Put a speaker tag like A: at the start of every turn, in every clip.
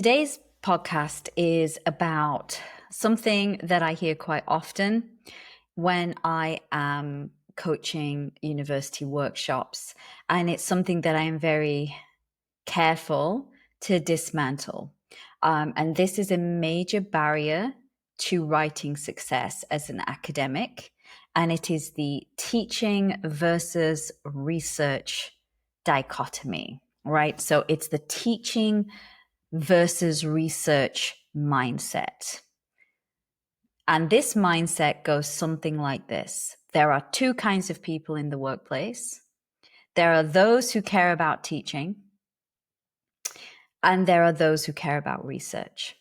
A: Today's podcast is about something that I hear quite often when I am coaching university workshops, and it's something that I am very careful to dismantle. And this is a major barrier to writing success as an academic, and it is the teaching versus research dichotomy, right? So it's the teaching versus research mindset. And this mindset goes something like this. There are two kinds of people in the workplace. There are those who care about teaching, and there are those who care about research.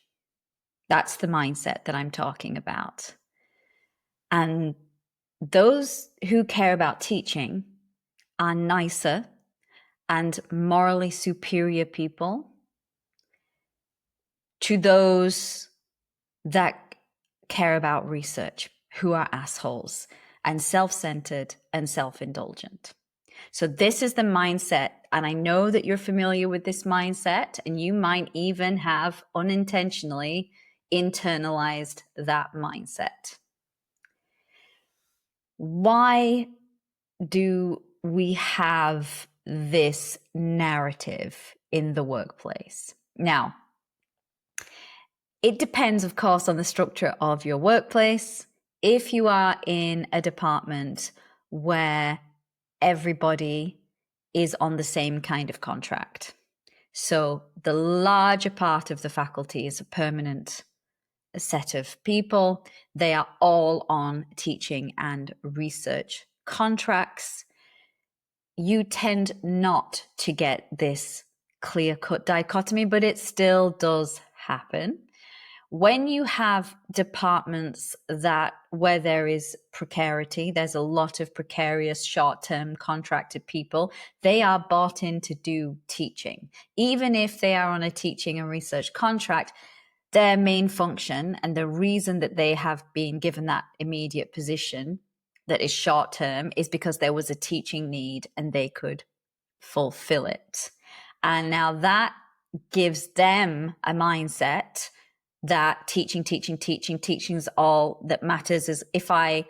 A: That's the mindset that I'm talking about. And those who care about teaching are nicer and morally superior people to those that care about research, who are assholes and self-centered and self-indulgent. So this is the mindset. And I know that you're familiar with this mindset, and you might even have unintentionally internalized that mindset. Why do we have this narrative in the workplace? Now, it depends, of course, on the structure of your workplace. If you are in a department where everybody is on the same kind of contract, so the larger part of the faculty is a permanent set of people, they are all on teaching and research contracts, you tend not to get this clear-cut dichotomy, but it still does happen. When you have departments where there is precarity, there's a lot of precarious short-term contracted people, they are bought in to do teaching. Even if they are on a teaching and research contract, their main function and the reason that they have been given that immediate position that is short-term is because there was a teaching need and they could fulfill it. And now that gives them a mindset that teaching is all that matters. Is if I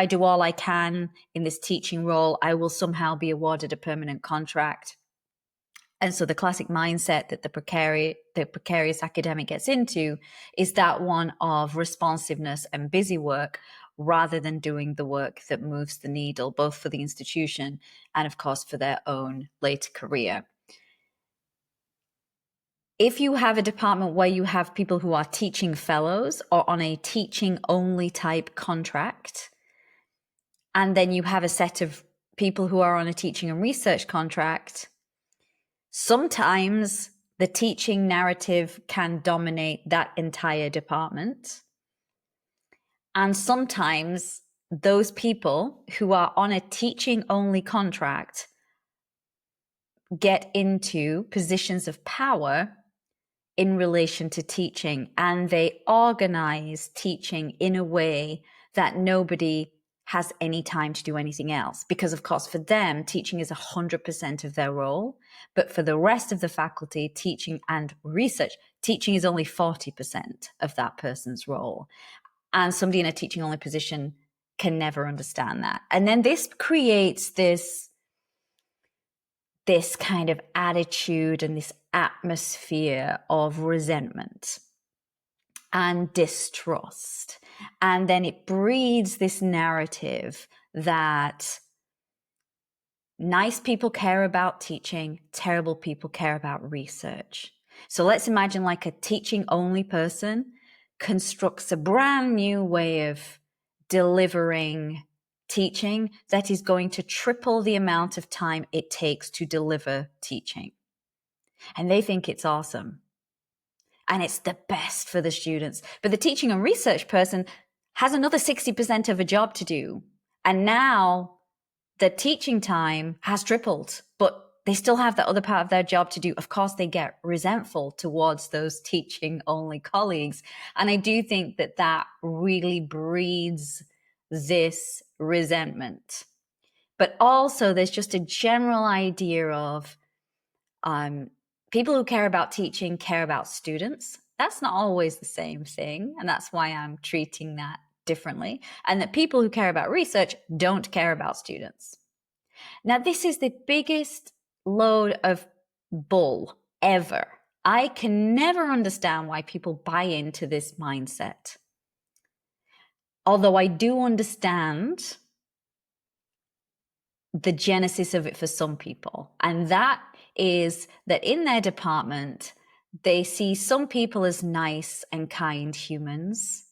A: do all I can in this teaching role, I will somehow be awarded a permanent contract. And so the classic mindset that the precarious academic gets into is that one of responsiveness and busy work rather than doing the work that moves the needle, both for the institution and, of course, for their own later career. If you have a department where you have people who are teaching fellows or on a teaching only type contract, and then you have a set of people who are on a teaching and research contract, sometimes the teaching narrative can dominate that entire department. And sometimes those people who are on a teaching only contract get into positions of power in relation to teaching, and they organize teaching in a way that nobody has any time to do anything else. Because of course, for them, teaching is 100% of their role. But for the rest of the faculty, teaching and research, teaching is only 40% of that person's role. And somebody in a teaching only position can never understand that. And then this creates this kind of attitude and this atmosphere of resentment and distrust. And then it breeds this narrative that nice people care about teaching, terrible people care about research. So let's imagine like a teaching only person constructs a brand new way of delivering teaching that is going to triple the amount of time it takes to deliver teaching. And they think it's awesome. And it's the best for the students. But the teaching and research person has another 60% of a job to do. And now the teaching time has tripled, but they still have that other part of their job to do. Of course, they get resentful towards those teaching only colleagues. And I do think that that really breeds this resentment. But also there's just a general idea of people who care about teaching care about students. That's not always the same thing. And that's why I'm treating that differently. And that people who care about research don't care about students. Now, this is the biggest load of bull ever. I can never understand why people buy into this mindset. Although I do understand the genesis of it for some people. And that is that in their department, they see some people as nice and kind humans.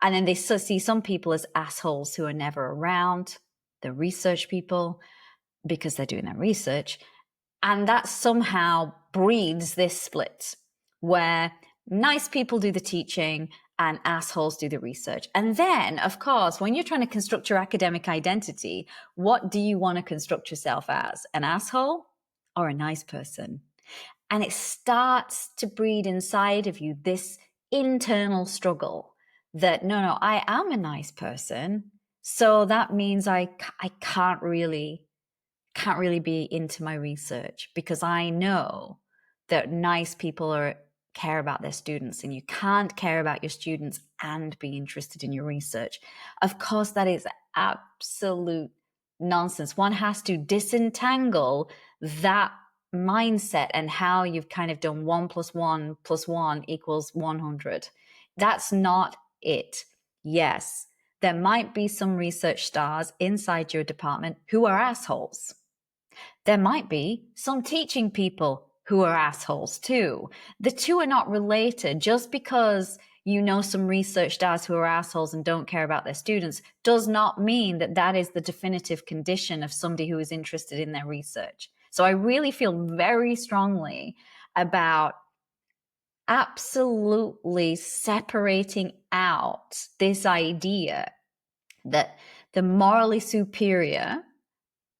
A: And then they see some people as assholes who are never around, the research people, because they're doing their research. And that somehow breeds this split where nice people do the teaching and assholes do the research. And then, of course, when you're trying to construct your academic identity, what do you want to construct yourself as? An asshole or a nice person? And it starts to breed inside of you this internal struggle that, no, I am a nice person. So that means I can't really be into my research, because I know that nice people care about their students, and you can't care about your students and be interested in your research. Of course, that is absolute nonsense. One has to disentangle that mindset and how you've kind of done 1 + 1 + 1 = 100. That's not it. Yes, there might be some research stars inside your department who are assholes. There might be some teaching people who are assholes too. The two are not related. Just because you know some research stars who are assholes and don't care about their students does not mean that that is the definitive condition of somebody who is interested in their research. So I really feel very strongly about absolutely separating out this idea that the morally superior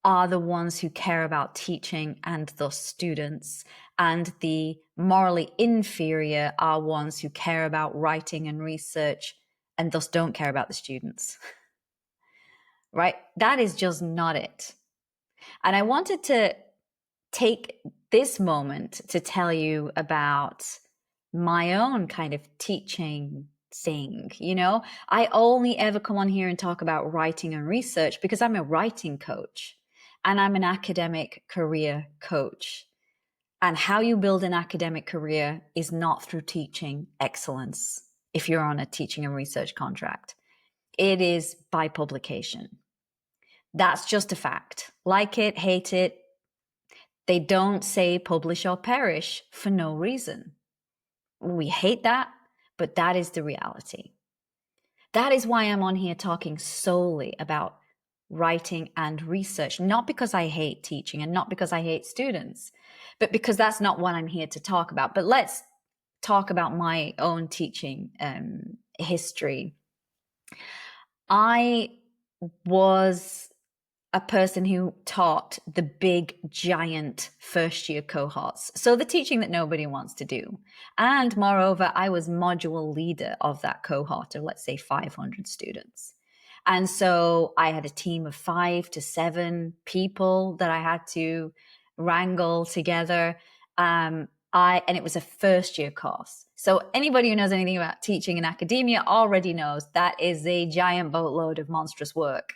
A: are the ones who care about teaching and thus students, and the morally inferior are ones who care about writing and research and thus don't care about the students. Right? That is just not it. And I wanted to take this moment to tell you about my own kind of teaching thing. I only ever come on here and talk about writing and research because I'm a writing coach and I'm an academic career coach. And how you build an academic career is not through teaching excellence if you're on a teaching and research contract. It is by publication. That's just a fact. Like it, hate it. They don't say publish or perish for no reason. We hate that, but that is the reality. That is why I'm on here talking solely about writing and research, not because I hate teaching and not because I hate students, but because that's not what I'm here to talk about. But let's talk about my own teaching history. I was a person who taught the big, giant first-year cohorts. So the teaching that nobody wants to do. And moreover, I was module leader of that cohort of, let's say, 500 students. And so I had a team of 5 to 7 people that I had to wrangle together. And it was a first-year course. So anybody who knows anything about teaching in academia already knows that is a giant boatload of monstrous work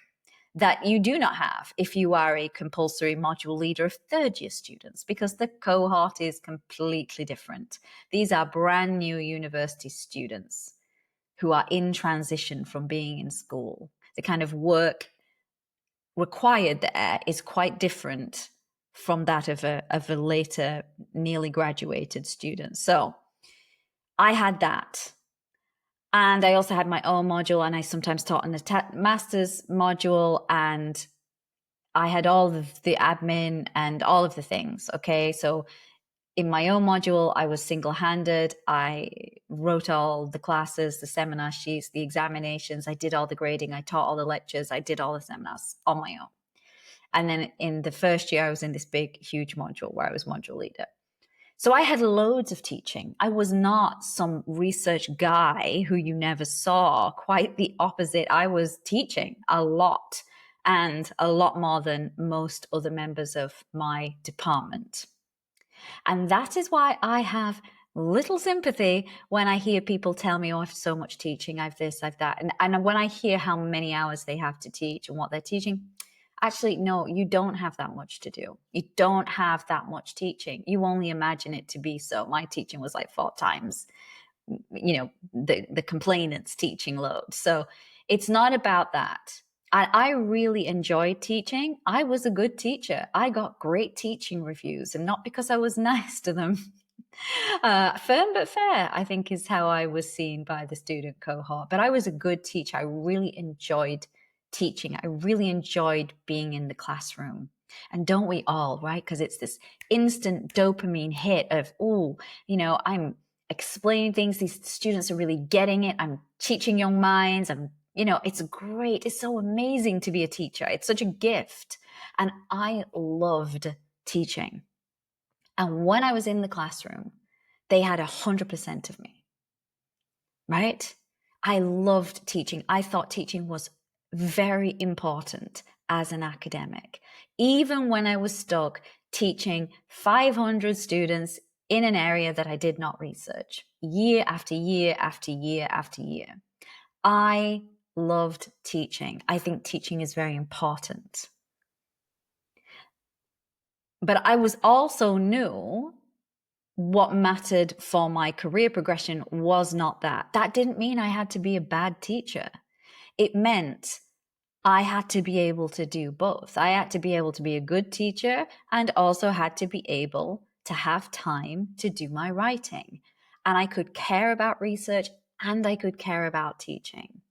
A: that you do not have if you are a compulsory module leader of third-year students, because the cohort is completely different. These are brand new university students who are in transition from being in school. The kind of work required there is quite different from that of a later, nearly graduated student. So I had that. And I also had my own module, and I sometimes taught in a master's module, and I had all of the admin and all of the things. Okay. So in my own module, I was single-handed. I wrote all the classes, the seminar sheets, the examinations. I did all the grading. I taught all the lectures. I did all the seminars on my own. And then in the first year, I was in this big, huge module where I was module leader. So I had loads of teaching. I was not some research guy who you never saw. Quite the opposite. I was teaching a lot, and a lot more than most other members of my department. And that is why I have little sympathy when I hear people tell me, oh, I have so much teaching, I've this, I've that. And when I hear how many hours they have to teach and what they're teaching, actually, no, you don't have that much to do. You don't have that much teaching. You only imagine it to be so. My teaching was like 4 times, the complainant's teaching load. So it's not about that. I really enjoyed teaching. I was a good teacher. I got great teaching reviews, and not because I was nice to them. Firm but fair, I think, is how I was seen by the student cohort. But I was a good teacher. I really enjoyed teaching. I really enjoyed being in the classroom. And don't we all, right? Because it's this instant dopamine hit of, I'm explaining things. These students are really getting it. I'm teaching young minds. It's great. It's so amazing to be a teacher. It's such a gift. And I loved teaching. And when I was in the classroom, they had 100% of me, right? I loved teaching. I thought teaching was very important as an academic. Even when I was stuck teaching 500 students in an area that I did not research, year after year after year after year, I loved teaching. I think teaching is very important. But I was also knew what mattered for my career progression was not that. That didn't mean I had to be a bad teacher. It meant I had to be able to do both. I had to be able to be a good teacher and also had to be able to have time to do my writing. And I could care about research and I could care about teaching.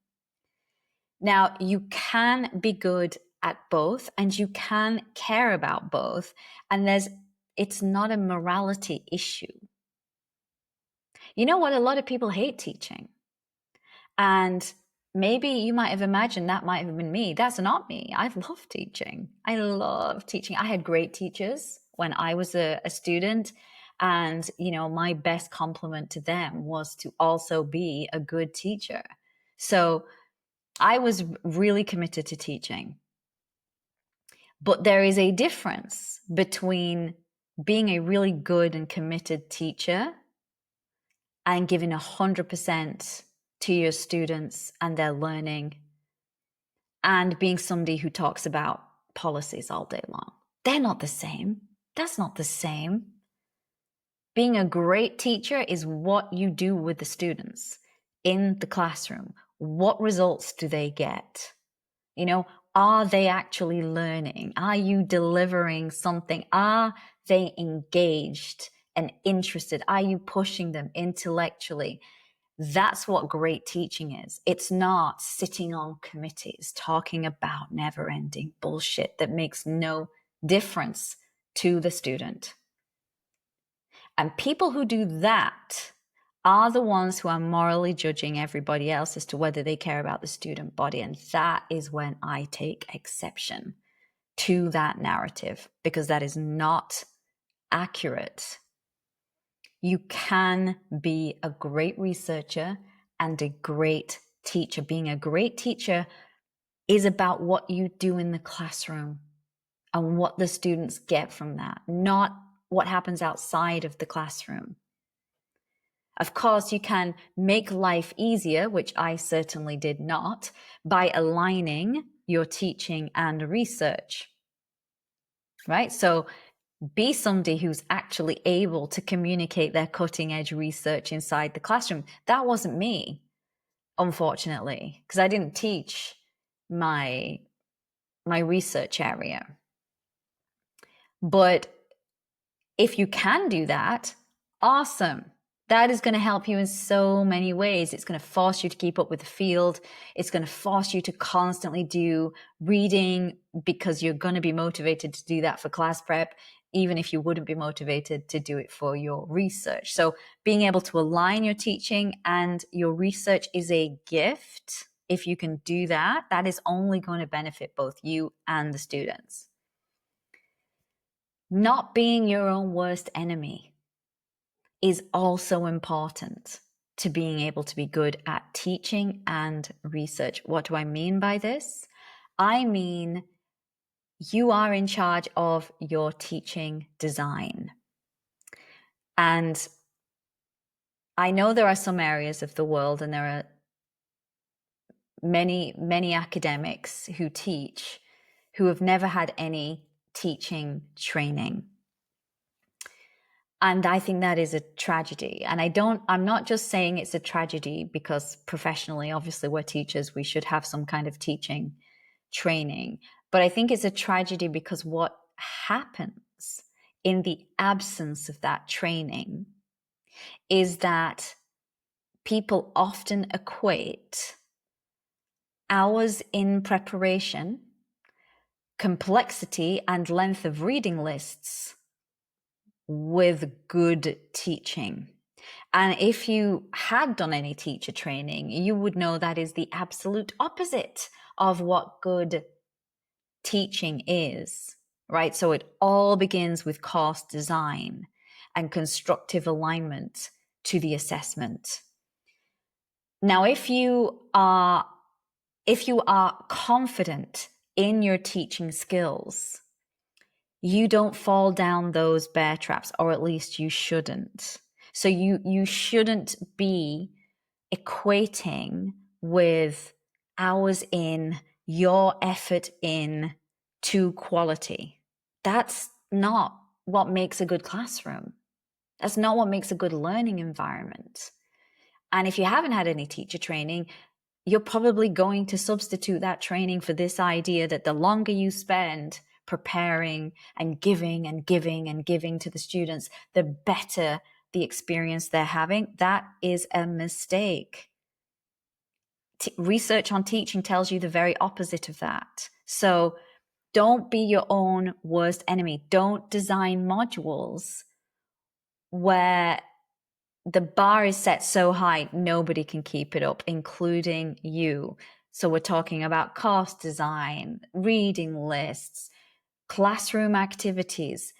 A: Now, you can be good at both and you can care about both. And it's not a morality issue. You know what? A lot of people hate teaching. And maybe you might have imagined that might have been me. That's not me. I love teaching. I love teaching. I had great teachers when I was a student. And, my best compliment to them was to also be a good teacher. So I was really committed to teaching. But there is a difference between being a really good and committed teacher and giving 100% to your students and their learning, and being somebody who talks about policies all day long. They're not the same. That's not the same. Being a great teacher is what you do with the students in the classroom. What results do they get? Are they actually learning? Are you delivering something? Are they engaged and interested? Are you pushing them intellectually? That's what great teaching is. It's not sitting on committees talking about never-ending bullshit that makes no difference to the student. And people who do that are the ones who are morally judging everybody else as to whether they care about the student body. And that is when I take exception to that narrative, because that is not accurate. You can be a great researcher and a great teacher. Being a great teacher is about what you do in the classroom and what the students get from that, not what happens outside of the classroom. Of course, you can make life easier, which I certainly did not, by aligning your teaching and research, right? So be somebody who's actually able to communicate their cutting edge research inside the classroom. That wasn't me, unfortunately, because I didn't teach my research area. But if you can do that, awesome. That is going to help you in so many ways. It's going to force you to keep up with the field. It's going to force you to constantly do reading, because you're going to be motivated to do that for class prep, even if you wouldn't be motivated to do it for your research. So being able to align your teaching and your research is a gift. If you can do that, that is only going to benefit both you and the students. Not being your own worst enemy is also important to being able to be good at teaching and research. What do I mean by this? I mean, you are in charge of your teaching design. And I know there are some areas of the world, and there are many academics who teach who have never had any teaching training. And I think that is a tragedy. And I'm not just saying it's a tragedy because professionally, obviously we're teachers, we should have some kind of teaching training. But I think it's a tragedy because what happens in the absence of that training is that people often equate hours in preparation, complexity, and length of reading lists with good teaching. And if you had done any teacher training, you would know that is the absolute opposite of what good teaching is, right? So it all begins with course design and constructive alignment to the assessment. Now, if you are confident in your teaching skills, you don't fall down those bear traps, or at least you shouldn't. So you shouldn't be equating with hours in, your effort in, to quality. That's not what makes a good classroom. That's not what makes a good learning environment. And if you haven't had any teacher training, you're probably going to substitute that training for this idea that the longer you spend preparing and giving and giving and giving to the students, the better the experience they're having. That is a mistake. Research on teaching tells you the very opposite of that. So don't be your own worst enemy. Don't design modules where the bar is set so high, nobody can keep it up, including you. So we're talking about course design, reading lists, classroom activities,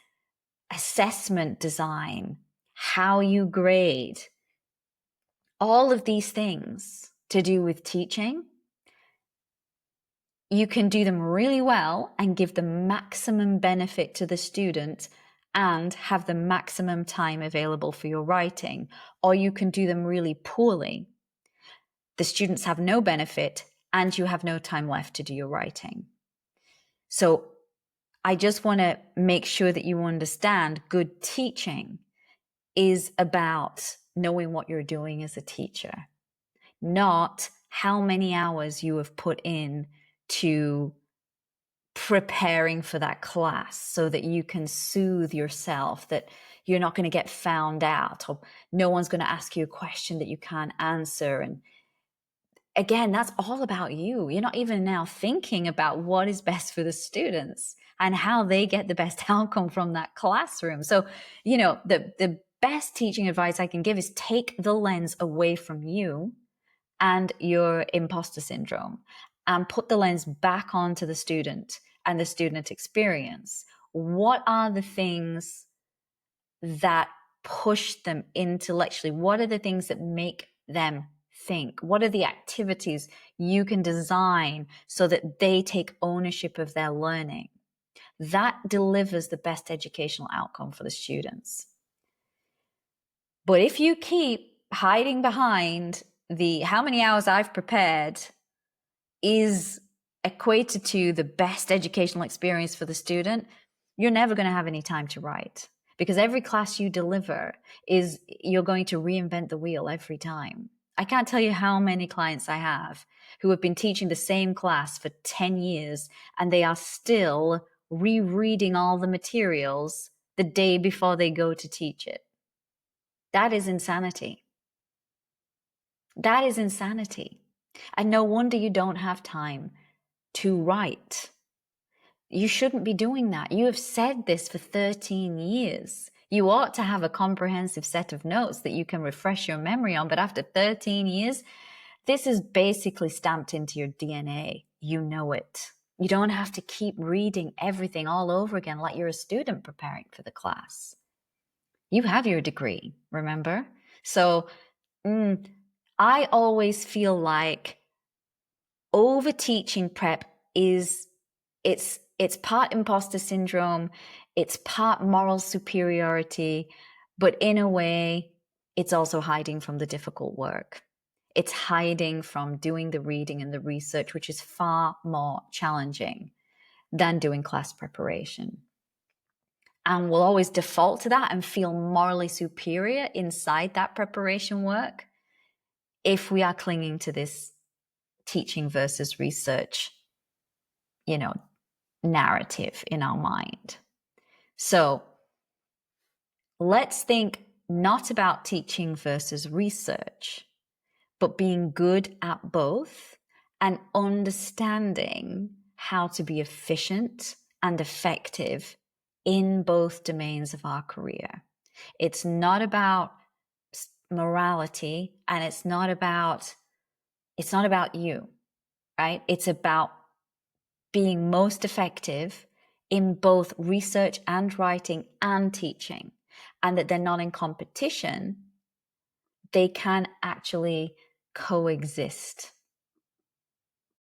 A: assessment design, how you grade, all of these things to do with teaching. You can do them really well and give the maximum benefit to the student and have the maximum time available for your writing, or you can do them really poorly. The students have no benefit and you have no time left to do your writing. So I just want to make sure that you understand good teaching is about knowing what you're doing as a teacher, not how many hours you have put in to preparing for that class so that you can soothe yourself that you're not going to get found out, or no one's going to ask you a question that you can't answer. And again, that's all about you. You're not even now thinking about what is best for the students and how they get the best outcome from that classroom. So, the best teaching advice I can give is take the lens away from you and your imposter syndrome and put the lens back onto the student and the student experience. What are the things that push them intellectually? What are the things that make them think? What are the activities you can design so that they take ownership of their learning? That delivers the best educational outcome for the students. But if you keep hiding behind the how many hours I've prepared is equated to the best educational experience for the student, you're never going to have any time to write, because every class you deliver you're going to reinvent the wheel every time. I can't tell you how many clients I have who have been teaching the same class for 10 years and they are still rereading all the materials the day before they go to teach it. That is insanity. That is insanity. And no wonder you don't have time to write. You shouldn't be doing that. You have said this for 13 years. You ought to have a comprehensive set of notes that you can refresh your memory on. But after 13 years, this is basically stamped into your DNA. You know it. You don't have to keep reading everything all over again like you're a student preparing for the class. You have your degree, remember? So I always feel like over-teaching prep it's part imposter syndrome, it's part moral superiority, But in a way, it's also hiding from the difficult work. It's hiding from doing the reading and the research, which is far more challenging than doing class preparation. And we'll always default to that and feel morally superior inside that preparation work if we are clinging to this teaching versus research, narrative in our mind. So let's think not about teaching versus research, but being good at both and understanding how to be efficient and effective in both domains of our career. It's not about morality, and it's not about you, right? It's about being most effective in both research and writing and teaching, and that they're not in competition. They can actually coexist